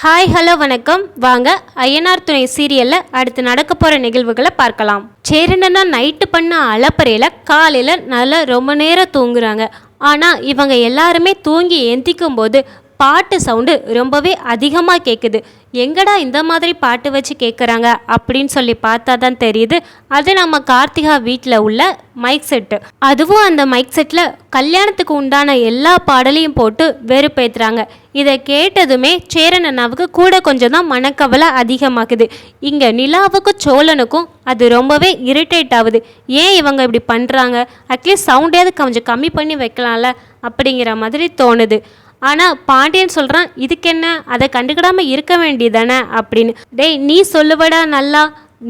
Hi hello வணக்கம். வாங்க ஐயனார் துணை சீரியலில் அடுத்து நடக்க போகிற நிகழ்வுகளை பார்க்கலாம். சேரனா நைட்டு பண்ண அலப்பறையில் காலையில் நல்லா ரொம்ப நேரம் தூங்குறாங்க. ஆனால் இவங்க எல்லாருமே தூங்கி எந்திக்கும் போது பாட்டு சவுண்டு ரொம்பவே அதிகமாக கேட்குது. எங்கடா இந்த மாதிரி பாட்டு வச்சு கேட்குறாங்க அப்படின்னு சொல்லி பார்த்தா தான் தெரியுது, அது நம்ம கார்த்திகா வீட்டில் உள்ள மைக் செட்டு. அதுவும் அந்த மைக் செட்டில் கல்யாணத்துக்கு உண்டான எல்லா பாடலையும் போட்டு வெறுப்பேற்றுறாங்க. இதை கேட்டதுமே சேரன் அண்ணாவுக்கு கூட கொஞ்சம் தான் மனக்கவலை அதிகமாகுது. இங்கே நிலாவுக்கும் சோழனுக்கும் அது ரொம்பவே இரிட்டேட் ஆகுது. ஏன் இவங்க இப்படி பண்ணுறாங்க, அட்லீஸ்ட் சவுண்டையாவது கொஞ்சம் கம்மி பண்ணி வைக்கலாம்ல அப்படிங்கிற மாதிரி தோணுது. ஆனால் பாண்டியன் சொல்கிறான், இதுக்கு என்ன, அதை கண்டுக்கிடாமல் இருக்க வேண்டியதானே அப்படின்னு. டேய், நீ சொல்லுவடா நல்லா,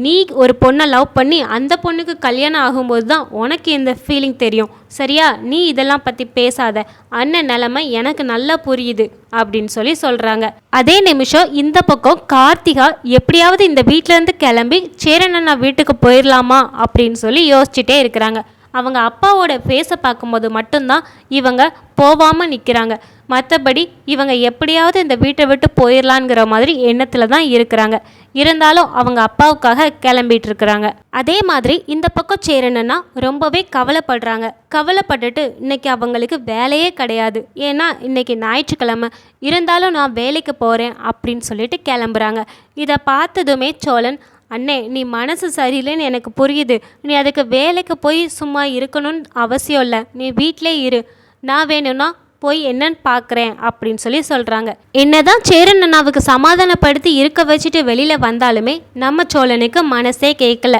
நீ ஒரு பொண்ணை லவ் பண்ணி அந்த பொண்ணுக்கு கல்யாணம் ஆகும்போது தான் உனக்கு இந்த ஃபீலிங் தெரியும் சரியா, நீ இதெல்லாம் பற்றி பேசாத, அண்ணன் நிலைமை எனக்கு நல்லா புரியுது அப்படின்னு சொல்கிறாங்க. அதே நிமிஷம் இந்த பக்கம் கார்த்திகா எப்படியாவது இந்த வீட்டிலேருந்து கிளம்பி சேரன் அண்ணா வீட்டுக்கு போயிடலாமா அப்படின்னு சொல்லி யோசிச்சுட்டே இருக்கிறாங்க. அவங்க அப்பாவோட ஃபேஸை பார்க்கும்போது மட்டும்தான் இவங்க போகாமல் நிற்கிறாங்க. மற்றபடி இவங்க எப்படியாவது இந்த வீட்டை விட்டு போயிடலான்ங்கிற மாதிரி எண்ணத்தில் தான் இருக்கிறாங்க. இருந்தாலும் அவங்க அப்பாவுக்காக கிளம்பிட்டு இருக்கிறாங்க. அதே மாதிரி இந்த பக்கம் சேரணுன்னா ரொம்பவே கவலைப்படுறாங்க. கவலைப்பட்டுட்டு இன்னைக்கு அவங்களுக்கு வேலையே கிடையாது, ஏன்னா இன்னைக்கு ஞாயிற்றுக்கிழமை, இருந்தாலும் நான் வேலைக்கு போகிறேன் அப்படின்னு சொல்லிட்டு கிளம்புறாங்க. இதை பார்த்ததுமே சோழன், அண்ணே நீ மனசு சரியில்லைன்னு எனக்கு புரியுது, நீ அதுக்கு வேலைக்கு போய் சும்மா இருக்கணும்னு அவசியம் இல்லை, நீ வீட்டிலே இரு, நான் வேணும்னா போய் என்னன்னு பார்க்குறேன் அப்படின்னு சொல்கிறாங்க. என்னதான் சேரன் அண்ணாவுக்கு சமாதானப்படுத்தி இருக்க வச்சுட்டு வெளியில் வந்தாலுமே நம்ம சோழனுக்கு மனசே கேட்கல.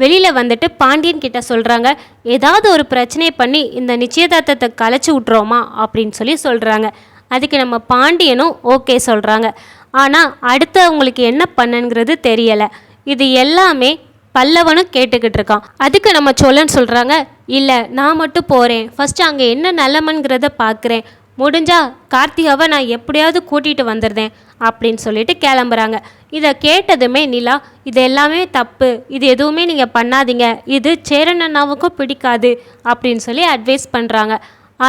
வெளியில் வந்துட்டு பாண்டியன் கிட்ட சொல்கிறாங்க, ஏதாவது ஒரு பிரச்சனை பண்ணி இந்த நிச்சயதார்த்தத்தை கலைச்சி விட்றோமா அப்படின்னு சொல்கிறாங்க. அதுக்கு நம்ம பாண்டியனும் ஓகே சொல்கிறாங்க. ஆனால் அடுத்து அவங்களுக்கு என்ன பண்ணுங்கிறது தெரியலை. இது எல்லாமே பல்லவனும் கேட்டுக்கிட்டு இருக்கான். அதுக்கு நம்ம சோழன் சொல்கிறாங்க, இல்லை நான் மட்டும் போகிறேன், ஃபஸ்ட்டு அங்கே என்ன நிலமங்கிறத பார்க்குறேன், முடிஞ்சா கார்த்திகாவை நான் எப்படியாவது கூட்டிகிட்டு வந்துடுறேன் அப்படின்னு சொல்லிட்டு கிளம்புறாங்க. இதை கேட்டதுமே நிலா, இது எல்லாமே தப்பு, இது எதுவுமே நீங்கள் பண்ணாதீங்க, இது சேரன் அண்ணாவுக்கும் பிடிக்காது அப்படின்னு அட்வைஸ் பண்ணுறாங்க.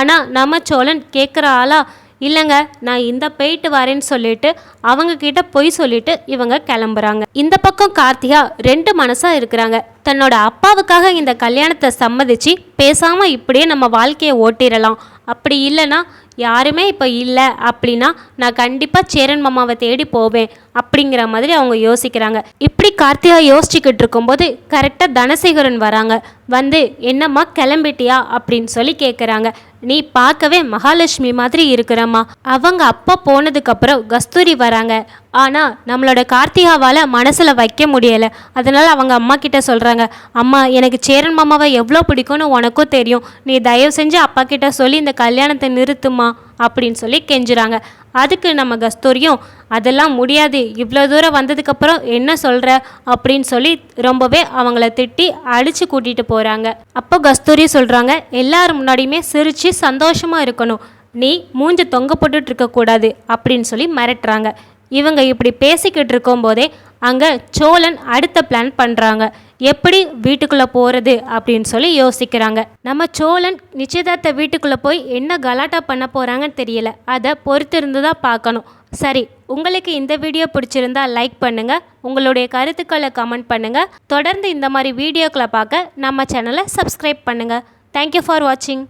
ஆனால் நம்ம சோழன் கேட்குற ஆளா, இல்லைங்க நான் இந்த போயிட்டு வரேன்னு சொல்லிட்டு அவங்கக்கிட்ட பொய் சொல்லிட்டு இவங்க கிளம்புறாங்க. இந்த பக்கம் கார்த்திகா ரெண்டு மனசாக இருக்கிறாங்க. தன்னோட அப்பாவுக்காக இந்த கல்யாணத்தை சம்மதிச்சு பேசாமல் இப்படியே நம்ம வாழ்க்கையை ஓட்டிடலாம், அப்படி இல்லைன்னா யாருமே இப்போ இல்லை அப்படின்னா நான் கண்டிப்பாக சேரன் மாமாவை தேடி போவேன் அப்படிங்கிற மாதிரி அவங்க யோசிக்கிறாங்க. இப்படி கார்த்திகா யோசிச்சுக்கிட்டு இருக்கும்போது கரெக்டாக தனசேகரன் வராங்க. வந்து என்னம்மா கிளம்பிட்டியா அப்படின்னு கேட்குறாங்க. நீ பார்க்கவே மகாலட்சுமி மாதிரி இருக்கிறம்மா. அவங்க அப்பா போனதுக்கப்புறம் கஸ்தூரி வராங்க. ஆனால் நம்மளோட கார்த்திகாவால் மனசில் வைக்க முடியலை. அதனால் அவங்க அம்மா கிட்ட சொல்கிறாங்க, அம்மா எனக்கு சேரன் மாமாவை எவ்வளோ பிடிக்கும்னு உனக்கும் தெரியும், நீ தயவு செஞ்சு அப்பா கிட்ட சொல்லி இந்த கல்யாணத்தை நிறுத்துமா அப்படின்னு கெஞ்சுறாங்க. அதுக்கு நம்ம கஸ்தூரியும், அதெல்லாம் முடியாது, இவ்வளோ தூரம் வந்ததுக்கப்புறம் என்ன சொல்கிற அப்படின்னு ரொம்பவே அவங்கள திட்டி அடித்து கூட்டிகிட்டு போகிறாங்க. அப்போ கஸ்தூரி சொல்கிறாங்க, எல்லாரும் முன்னாடியுமே சிரித்து சந்தோஷமாக இருக்கணும், நீ மூஞ்ச தொங்க போட்டுட்டு இருக்கக்கூடாது அப்படின்னு மிரட்டுறாங்க. இவங்க இப்படி பேசிக்கிட்டு இருக்கும்போதே அங்கே சோழன் அடுத்த பிளான் பண்ணுறாங்க. எப்படி வீட்டுக்குள்ளே போகிறது அப்படின்னு யோசிக்கிறாங்க. நம்ம சோழன் நிச்சயதார்த்த வீட்டுக்குள்ளே போய் என்ன கலாட்டா பண்ண போகிறாங்கன்னு தெரியல, அதை பொறுத்திருந்து தான் பார்க்கணும். சரி, உங்களுக்கு இந்த வீடியோ பிடிச்சிருந்தா லைக் பண்ணுங்கள், உங்களுடைய கருத்துக்களை கமெண்ட் பண்ணுங்கள். தொடர்ந்து இந்த மாதிரி வீடியோக்களை பார்க்க நம்ம சேனலை சப்ஸ்கிரைப் பண்ணுங்கள். தேங்க்யூ ஃபார் வாட்சிங்.